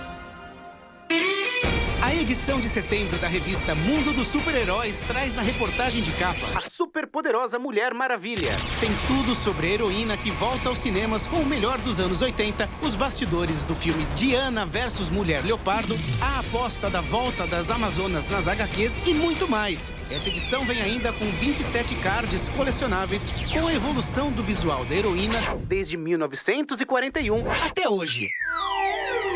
A edição de setembro da revista Mundo dos Super-Heróis traz na reportagem de capa a superpoderosa Mulher Maravilha. Tem tudo sobre a heroína que volta aos cinemas com o melhor dos anos 80, os bastidores do filme Diana vs Mulher Leopardo, a aposta da volta das Amazonas nas HQs e muito mais. Essa edição vem ainda com 27 cards colecionáveis com a evolução do visual da heroína desde 1941 até hoje.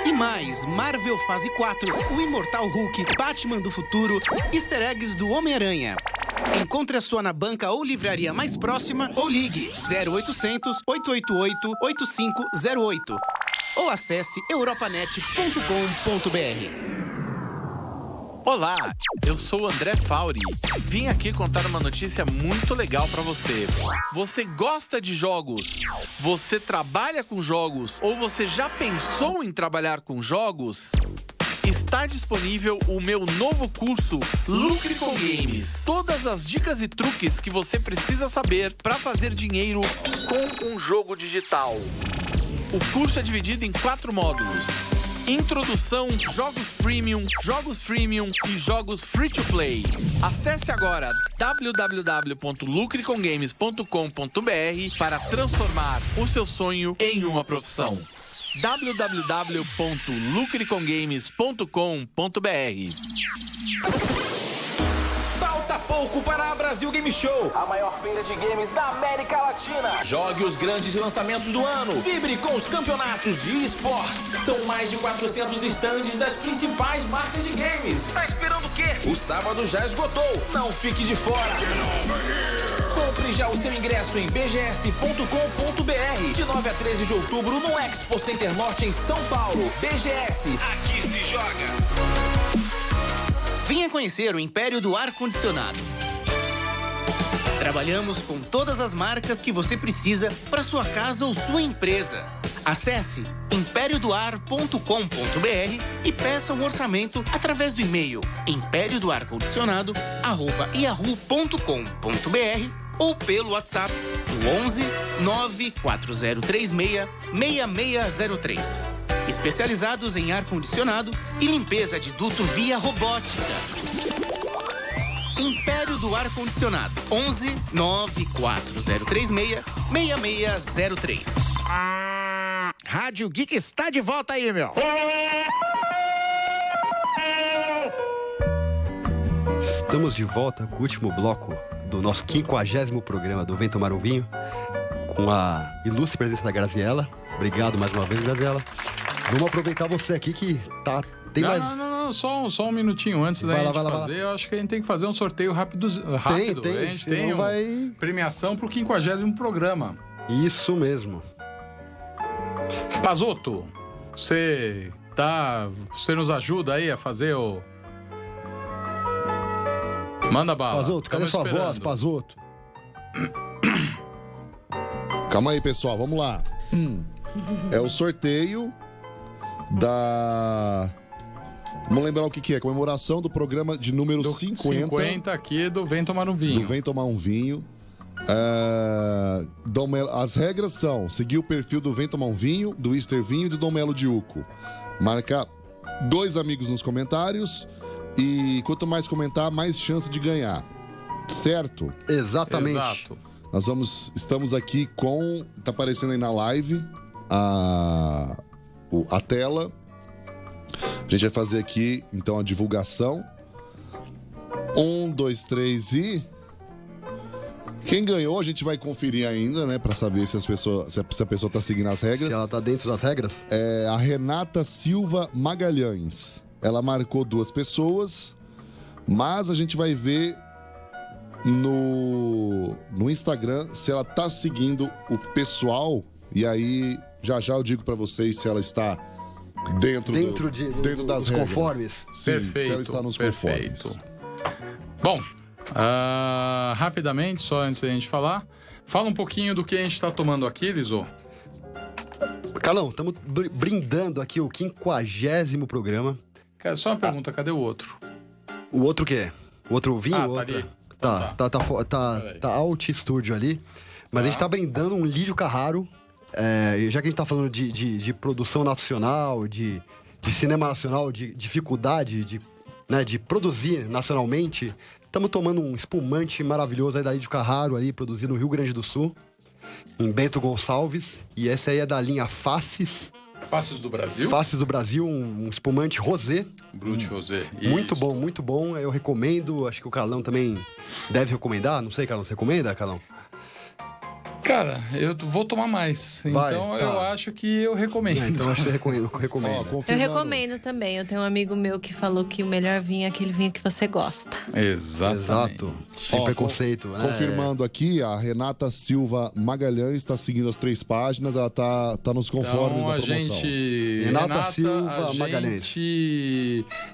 E mais, Marvel Fase 4, o Imortal Hulk, Batman do Futuro, easter eggs do Homem-Aranha. Encontre a sua na banca ou livraria mais próxima ou ligue 0800 888 8508 ou acesse europanet.com.br. Olá, eu sou o André Fauri. Vim aqui contar uma notícia muito legal pra você. Você gosta de jogos? Você trabalha com jogos? Ou você já pensou em trabalhar com jogos? Está disponível o meu novo curso Lucre com Games. Todas as dicas e truques que você precisa saber para fazer dinheiro com um jogo digital. O curso é dividido em 4 módulos. Introdução, jogos premium, jogos freemium e jogos free-to-play. Acesse agora www.lucrecomgames.com.br para transformar o seu sonho em uma profissão. www.lucrecomgames.com.br. Falta pouco para a Brasil Game Show, a maior feira de games da América Latina. Jogue os grandes lançamentos do ano. Vibre com os campeonatos de esportes. São mais de 400 estandes das principais marcas de games. Tá esperando o quê? O sábado já esgotou. Não fique de fora. Compre já o seu ingresso em bgs.com.br. De 9 a 13 de outubro no Expo Center Norte em São Paulo. BGS, aqui se joga. Venha conhecer o Império do Ar-Condicionado. Trabalhamos com todas as marcas que você precisa para sua casa ou sua empresa. Acesse imperiodoar.com.br e peça um orçamento através do e-mail imperiodoarcondicionado@yahoo.com.br ou pelo WhatsApp no 11 94036 6603. Especializados em ar-condicionado e limpeza de duto via robótica. Império do Ar-Condicionado. 11 94036 6603. Rádio Geek está de volta aí, meu. Estamos de volta com o último bloco do nosso 50º programa do Vem Tomar um Vinho, com a ilustre presença da Graziella. Obrigado mais uma vez, Graziella. Vamos aproveitar você aqui que tem mais... Não, só um minutinho antes da gente fazer. Eu acho que a gente tem que fazer um sorteio rápido. Tem. A gente tem premiação pro 50º programa. Isso mesmo. Pazotto, você nos ajuda aí a fazer o... Manda bala. Pazotto, cadê sua voz, Pazotto? Calma aí, pessoal, vamos lá. É o sorteio da... Vamos lembrar o que é. Comemoração do programa de número 50 aqui do Vem Tomar um Vinho. Do Vem Tomar um Vinho. As regras são seguir o perfil do Vem Tomar um Vinho, do Easter Vinho e do Dom Melo de Uco. Marcar 2 amigos nos comentários e quanto mais comentar, mais chance de ganhar. Certo? Exatamente. Exato. Estamos aqui com... Tá aparecendo aí na live a tela A gente vai fazer aqui, então, a divulgação. 1, 2, 3 e... Quem ganhou, a gente vai conferir ainda, né? Pra saber se a pessoa tá seguindo as regras. Se ela tá dentro das regras? É a Renata Silva Magalhães. Ela marcou 2 pessoas, mas a gente vai ver no Instagram se ela tá seguindo o pessoal. E aí, já eu digo pra vocês se ela está dentro das regras. Conformes. Sim, Perfeito, se ela está nos conformes. Bom, rapidamente, só antes da gente falar, fala um pouquinho do que a gente está tomando aqui, Liso. Carlão, estamos brindando aqui o 50º programa. Cara, só uma pergunta, cadê o outro? O outro o quê? O outro vinho? Tá Outra? ali. Então Tá out estúdio ali. Mas a gente tá brindando um Lídio Carraro. Já que a gente tá falando de produção nacional, de cinema nacional, de dificuldade de produzir nacionalmente, estamos tomando um espumante maravilhoso aí da Lídio Carraro, ali, produzido no Rio Grande do Sul, em Bento Gonçalves. E esse aí é da linha Faces. Faces do Brasil? Faces do Brasil, um espumante rosé. Brut rosé. Muito bom, muito bom. Eu recomendo, acho que o Carlão também deve recomendar. Não sei, Carlão, você recomenda, Carlão? Cara, eu vou tomar mais. Então eu acho que eu recomendo. Então acho que você recomenda. Eu recomendo também. Eu tenho um amigo meu que falou que o melhor vinho é aquele vinho que você gosta. Exato. Sem preconceito, né? Confirmando aqui, a Renata Silva Magalhães está seguindo as 3 páginas, ela tá nos conformes então, da promoção. Renata Silva Magalhães.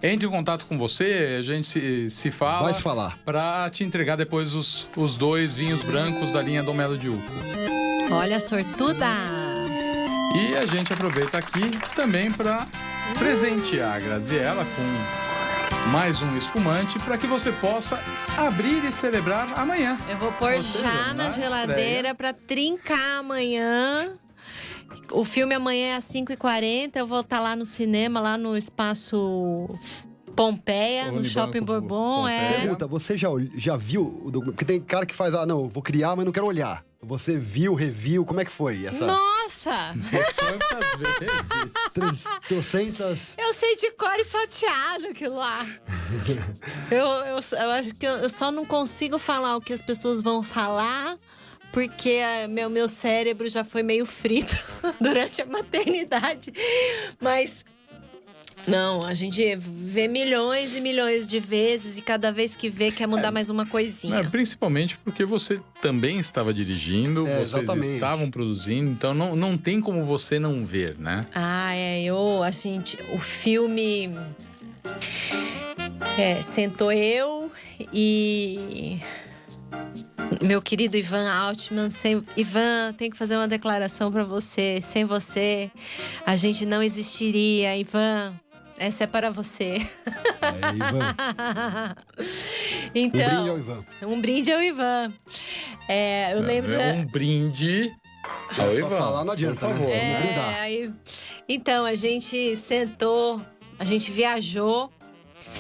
Entre em contato com você, a gente se fala. Vai se falar. Pra te entregar depois os 2 vinhos brancos da linha Dom Melo de Uco. Olha, sortuda! E a gente aproveita aqui também para presentear a Graziella com mais um espumante para que você possa abrir e celebrar amanhã. Eu vou pôr já na geladeira para trincar amanhã. O filme amanhã é às 5h40. Eu vou estar lá no cinema, lá no Espaço Pompeia, no Shopping Bourbon. Pergunta, você já viu? Porque tem cara que faz, não, eu vou criar, mas não quero olhar. Você viu, reviu, como é que foi essa? Nossa! Quantas vezes? 300... Eu sei de cor e salteado aquilo lá. Eu acho que eu só não consigo falar o que as pessoas vão falar, porque meu cérebro já foi meio frito durante a maternidade. Mas... não, a gente vê milhões e milhões de vezes e cada vez que vê quer mudar mais uma coisinha. Principalmente porque você também estava dirigindo, vocês exatamente. estavam produzindo, então não tem como você não ver, né? O filme sentou eu e meu querido Ivan Altman. Ivan, tenho que fazer uma declaração para você. Sem você, a gente não existiria, Ivan. Essa é para você. Ivan. Então, um brinde ao Ivan. Um brinde ao Ivan. Eu lembro... Um brinde ao Ivan. Só falar não adianta, por favor, vamos brindar. Então, a gente sentou, a gente viajou,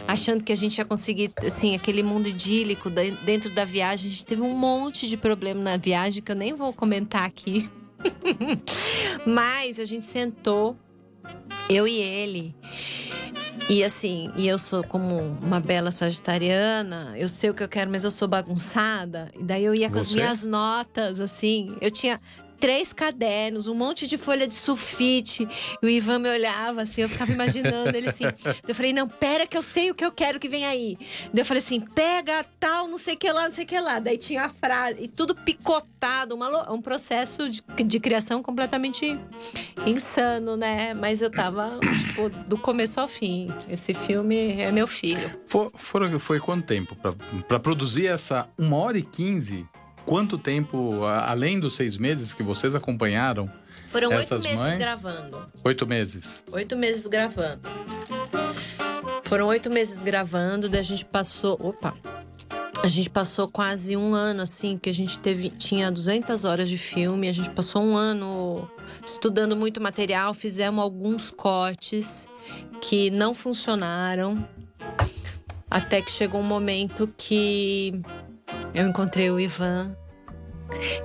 achando que a gente ia conseguir, assim, aquele mundo idílico dentro da viagem. A gente teve um monte de problema na viagem, que eu nem vou comentar aqui. Mas a gente sentou, eu e ele. E assim, eu sou como uma bela sagitariana, eu sei o que eu quero, mas eu sou bagunçada. E daí eu ia com as minhas notas, assim. Eu tinha 3 cadernos, um monte de folha de sulfite. E o Ivan me olhava assim, eu ficava imaginando ele assim. Eu falei, não, pera que eu sei o que eu quero que vem aí. Daí eu falei assim, pega tal, não sei o que lá, não sei o que lá. Daí tinha a frase, e tudo picotado, um processo de criação completamente insano, né? Mas eu tava, tipo, do começo ao fim. Esse filme é meu filho. Foi quanto tempo pra produzir essa 1h15? Quanto tempo, além dos 6 meses que vocês acompanharam? Foram 8 essas meses mães? gravando. 8 meses? 8 meses gravando. Foram 8 meses gravando, daí a gente passou... A gente passou quase um ano, assim, que a gente tinha 200 horas de filme. A gente passou um ano estudando muito material, fizemos alguns cortes que não funcionaram. Até que chegou um momento que eu encontrei o Ivan.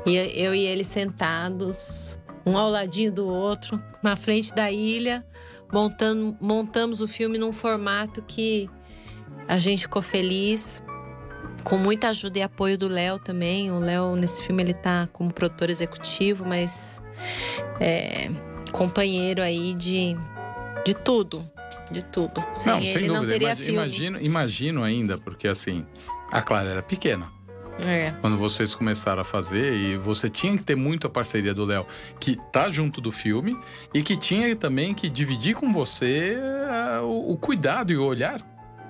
E eu e ele sentados, um ao ladinho do outro, na frente da ilha, montamos o filme num formato que a gente ficou feliz, com muita ajuda e apoio do Léo também. O Léo, nesse filme, ele tá como produtor executivo, mas companheiro aí de tudo. De tudo. Sem Não, ele sem dúvida. não teria filme. Imagino ainda, porque assim, a Clara era pequena. Quando vocês começaram a fazer, e você tinha que ter muito a parceria do Léo, que tá junto do filme, e que tinha também que dividir com você o cuidado e o olhar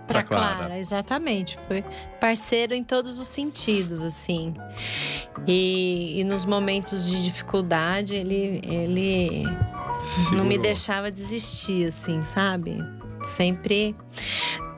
pra Clara. Exatamente. Foi parceiro em todos os sentidos, assim. E nos momentos de dificuldade, ele não me deixava desistir, assim, sabe? Sempre.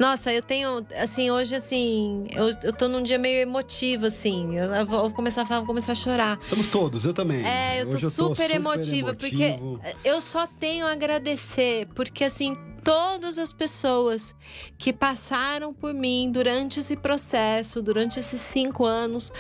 Nossa, eu tenho, assim, hoje, assim, eu tô num dia meio emotivo, assim. Eu vou começar a falar, vou começar a chorar. Somos todos, eu também. Eu tô super emotiva, porque eu só tenho a agradecer, porque, assim, todas as pessoas que passaram por mim durante esse processo, durante esses 5 anos,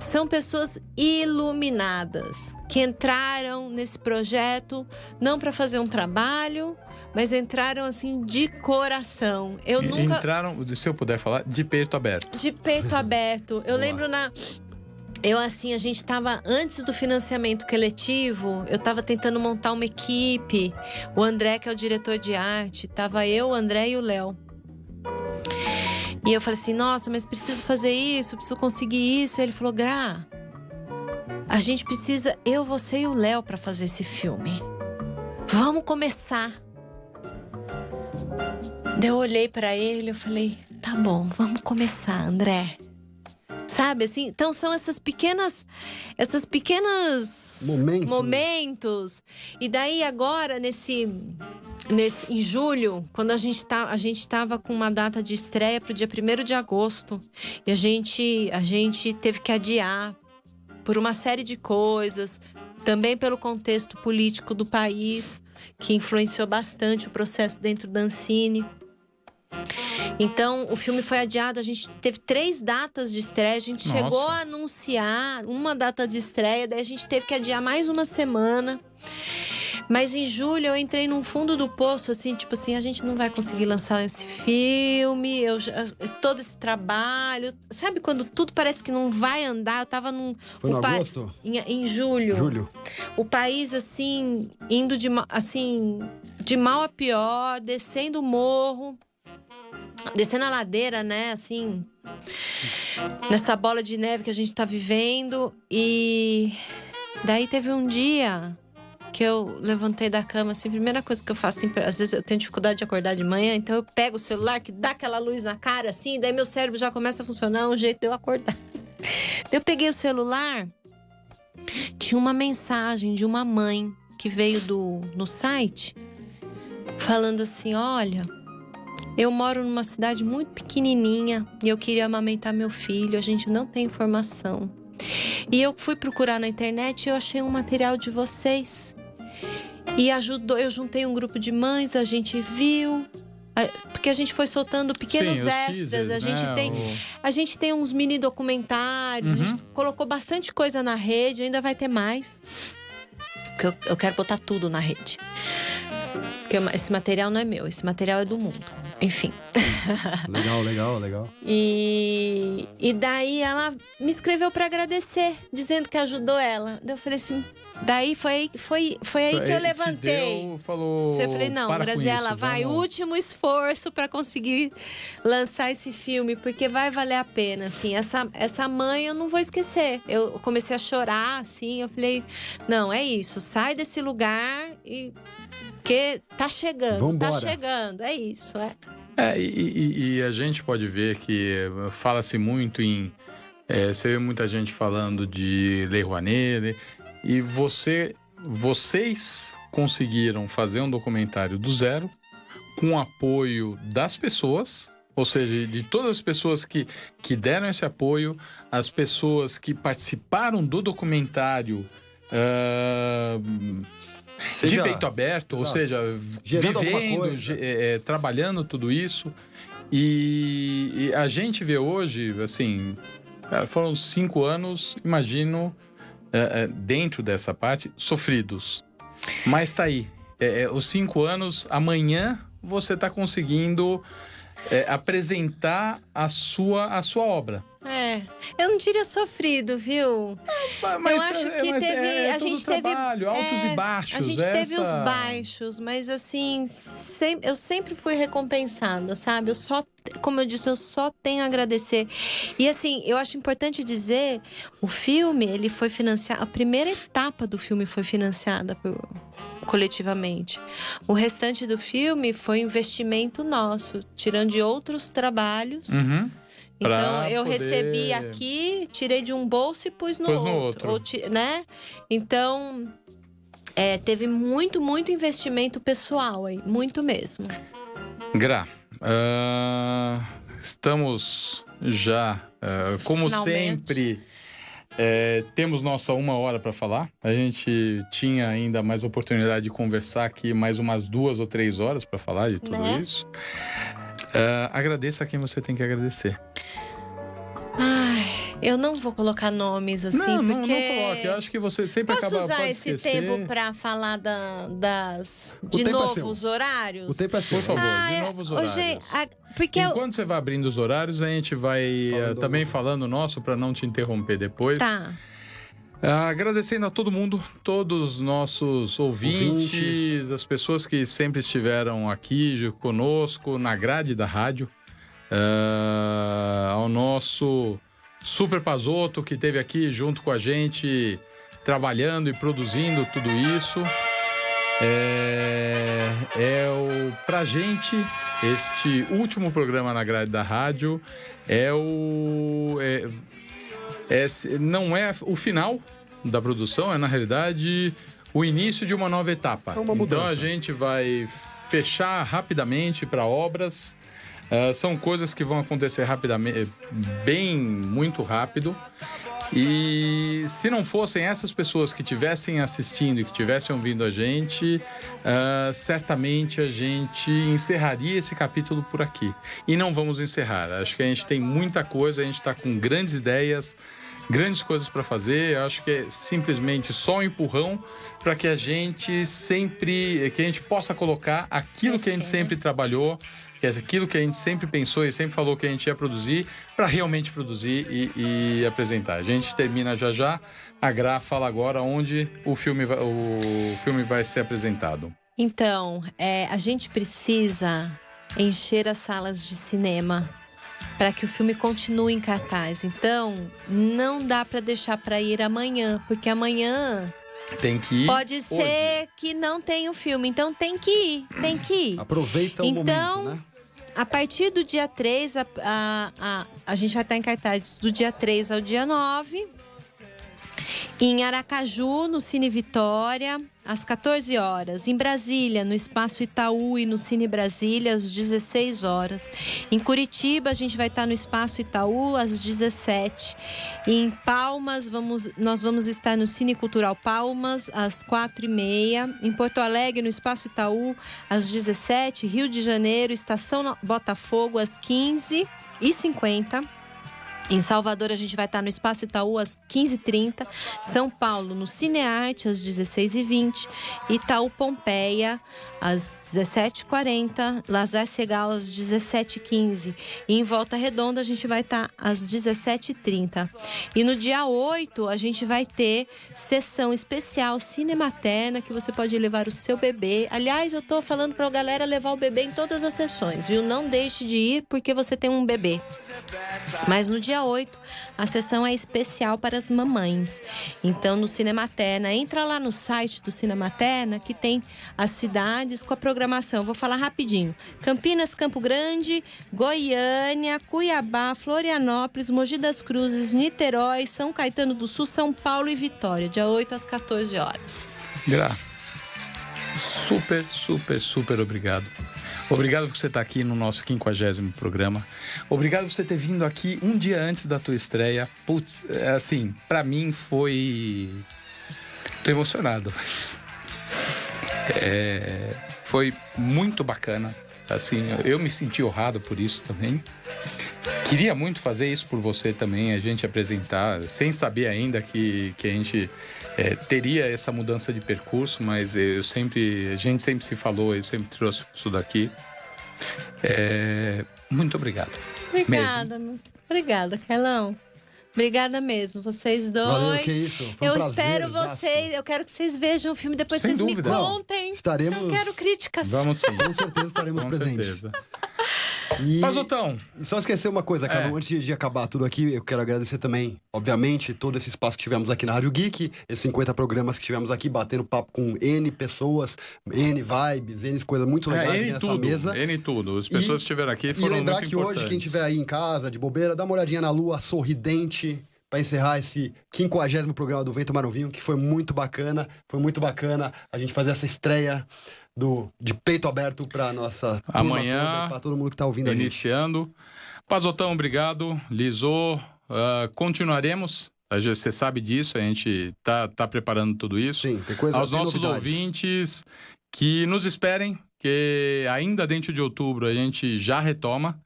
são pessoas iluminadas, que entraram nesse projeto não para fazer um trabalho, mas entraram assim de coração. Eu nunca entraram, se eu puder falar, de peito aberto. De peito aberto. Eu lembro a gente tava, antes do financiamento coletivo, eu tava tentando montar uma equipe. O André, que é o diretor de arte, tava eu, o André e o Léo. E eu falei assim, nossa, mas preciso fazer isso, preciso conseguir isso. E ele falou, Gra, a gente precisa, eu, você e o Léo pra fazer esse filme. Vamos começar. Daí eu olhei pra ele e falei, tá bom, vamos começar, André. Sabe, assim? Então são essas pequenas momentos. E daí agora, em julho, quando a gente tava com uma data de estreia pro dia 1º de agosto. E a gente teve que adiar por uma série de coisas. Também pelo contexto político do país, que influenciou bastante o processo dentro da Ancine. Então, o filme foi adiado, a gente teve 3 datas de estreia, a gente chegou a anunciar uma data de estreia, daí a gente teve que adiar mais uma semana. Mas em julho eu entrei num fundo do poço, assim, tipo assim, a gente não vai conseguir lançar esse filme, todo esse trabalho. Sabe quando tudo parece que não vai andar? Eu tava Foi no agosto? Em julho. O país, assim, indo de mal a pior, descendo o morro. Descendo a ladeira, né, assim, nessa bola de neve que a gente tá vivendo. E daí teve um dia que eu levantei da cama, assim, a primeira coisa que eu faço, assim, às vezes eu tenho dificuldade de acordar de manhã, então eu pego o celular, que dá aquela luz na cara, assim, daí meu cérebro já começa a funcionar, um jeito de eu acordar. Eu peguei o celular, tinha uma mensagem de uma mãe que veio no site, falando assim, olha... Eu moro numa cidade muito pequenininha e eu queria amamentar meu filho, a gente não tem informação. E eu fui procurar na internet e eu achei um material de vocês. E ajudou, eu juntei um grupo de mães, a gente viu... Porque a gente foi soltando pequenos extras, teasers, a gente tem uns mini documentários, a gente colocou bastante coisa na rede, ainda vai ter mais. Porque eu quero botar tudo na rede. Porque esse material não é meu, esse material é do mundo. Enfim. Legal. E daí ela me escreveu pra agradecer, dizendo que ajudou ela. Daí eu falei assim... Daí foi aí que eu levantei. Eu falei, não, Graziela, vai, último esforço pra conseguir lançar esse filme, porque vai valer a pena, assim. Essa mãe eu não vou esquecer. Eu comecei a chorar, assim, eu falei, não, é isso, sai desse lugar e... Porque tá chegando, Vambora. Tá chegando, é isso, E a gente pode ver que fala-se muito em... você vê muita gente falando de Lei Rouanet, e vocês conseguiram fazer um documentário do zero, com apoio das pessoas, ou seja, de todas as pessoas que deram esse apoio, as pessoas que participaram do documentário... de peito aberto, ou seja, vivendo, trabalhando tudo isso. E a gente vê hoje, assim, foram 5 anos, imagino, dentro dessa parte, sofridos. Mas tá aí. os 5 anos, amanhã você está conseguindo apresentar a sua obra. Eu não diria sofrido, viu? Eu acho que a gente teve trabalho, altos e baixos. A gente teve os baixos, mas assim, eu sempre fui recompensada, sabe? Como eu disse, eu só tenho a agradecer. E assim, eu acho importante dizer, o filme, ele foi financiado, a primeira etapa do filme foi financiada coletivamente. O restante do filme foi investimento nosso, tirando de outros trabalhos. Então, eu recebi aqui, tirei de um bolso e pus no outro. Né? Então, teve muito, muito investimento pessoal aí. Muito mesmo. Gra, estamos já, como sempre, temos nossa 1 hora para falar. A gente tinha ainda mais oportunidade de conversar aqui mais umas 2 ou 3 horas para falar de tudo isso. Agradeça a quem você tem que agradecer. Eu não vou colocar nomes assim, porque... Não coloque. Eu acho que você sempre pode esquecer. esse tempo para falar de novos horários? O tempo é seu. Por favor, de novos horários. Porque enquanto você vai abrindo os horários, a gente vai também falando o nosso, para não te interromper depois. Tá. Agradecendo a todo mundo, todos os nossos ouvintes, as pessoas que sempre estiveram aqui conosco, na grade da rádio, ao nosso Super Pazotto, que esteve aqui junto com a gente, trabalhando e produzindo tudo isso. Pra gente, este último programa na grade da rádio não é o final da produção, na realidade o início de uma nova etapa. Então a gente vai fechar rapidamente para obras. São coisas que vão acontecer rapidamente, muito rápido. E se não fossem essas pessoas que estivessem assistindo e que estivessem ouvindo a gente, certamente a gente encerraria esse capítulo por aqui. E não vamos encerrar. Acho que a gente tem muita coisa, a gente está com grandes ideias, grandes coisas para fazer. Acho que é simplesmente só um empurrão para que a gente possa colocar aquilo que a gente sempre trabalhou, que é aquilo que a gente sempre pensou e sempre falou que a gente ia produzir, para realmente produzir e apresentar. A gente termina já. A Gra fala agora onde o filme vai ser apresentado. Então, a gente precisa encher as salas de cinema para que o filme continue em cartaz. Então, não dá para deixar para ir amanhã, porque amanhã tem que ir. Pode ser que não tenha o filme, então tem que ir. Aproveita o momento, né? A partir do dia 3, a gente vai estar em cartaz do dia 3 ao dia 9. Em Aracaju, no Cine Vitória, às 14 horas. Em Brasília, no Espaço Itaú e no Cine Brasília, às 16 horas. Em Curitiba, a gente vai estar no Espaço Itaú, às 17. E em Palmas, nós vamos estar no Cine Cultural Palmas, às 4h30. Em Porto Alegre, no Espaço Itaú, às 17. Rio de Janeiro, Estação Botafogo, às 15h50. Em Salvador, a gente vai estar no Espaço Itaú às 15h30. São Paulo, no Cinearte, às 16h20. Itaú Pompeia, às 17h40. Lazar Segal, às 17h15. E em Volta Redonda, a gente vai estar às 17h30. E no dia 8, a gente vai ter sessão especial Cinematerna, que você pode levar o seu bebê. Aliás, eu tô falando pra galera levar o bebê em todas as sessões, viu? Não deixe de ir porque você tem um bebê. Mas no dia 8, a sessão é especial para as mamães. Então, no Cinematerna, entra lá no site do Cinematerna, que tem as cidades com a programação. Vou falar rapidinho. Campinas, Campo Grande, Goiânia, Cuiabá, Florianópolis, Mogi das Cruzes, Niterói, São Caetano do Sul, São Paulo e Vitória, dia 8 às 14 horas. Gra, super obrigado. Obrigado por você estar aqui no nosso 50º programa. Obrigado por você ter vindo aqui um dia antes da tua estreia. Putz, assim, pra mim foi... Tô emocionado. Foi muito bacana. Assim, eu me senti honrado por isso também. Queria muito fazer isso por você também, a gente apresentar, sem saber ainda que a gente teria essa mudança de percurso, mas a gente sempre se falou, eu sempre trouxe isso daqui. Muito obrigado. Obrigada, Carlão. Obrigada mesmo, vocês dois. Valeu, que isso. Foi um prazer, espero vocês, eu quero que vocês vejam o filme, depois Sem vocês dúvida. me contem. Estaremos... Eu quero críticas. Vamos sim. Com certeza estaremos Com presentes. certeza. E Pazotão. só esquecer uma coisa, Carlão, antes de acabar tudo aqui, eu quero agradecer também, obviamente, todo esse espaço que tivemos aqui na Rádio Geek, esses 50 programas que tivemos aqui, batendo papo com N pessoas, N vibes, N coisas muito legais aqui nessa mesa. N tudo. As pessoas que estiveram aqui foram muito importantes. E lembrar que hoje, quem estiver aí em casa, de bobeira, dá uma olhadinha na lua sorridente, para encerrar esse 50º programa do Vem Tomar um Vinho, que foi muito bacana. Foi muito bacana a gente fazer essa estreia de peito aberto para nossa turma amanhã, para todo mundo que tá ouvindo iniciando. Pazotão, obrigado. Lisô, continuaremos. Você sabe disso, a gente tá preparando tudo isso. Sim, tem coisa. Aos nossos ouvintes que nos esperem, que ainda dentro de outubro a gente já retoma.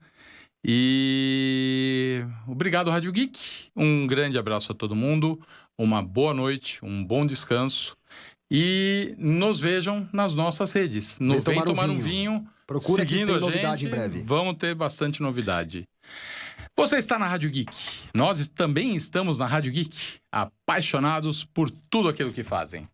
E obrigado, Rádio Geek. Um grande abraço a todo mundo. Uma boa noite, um bom descanso. E nos vejam nas nossas redes. No Vem Tomar um Vinho. Procura seguindo que tem a novidade gente. em breve. Vamos ter bastante novidade. Você está na Rádio Geek. Nós também estamos na Rádio Geek. Apaixonados por tudo aquilo que fazem.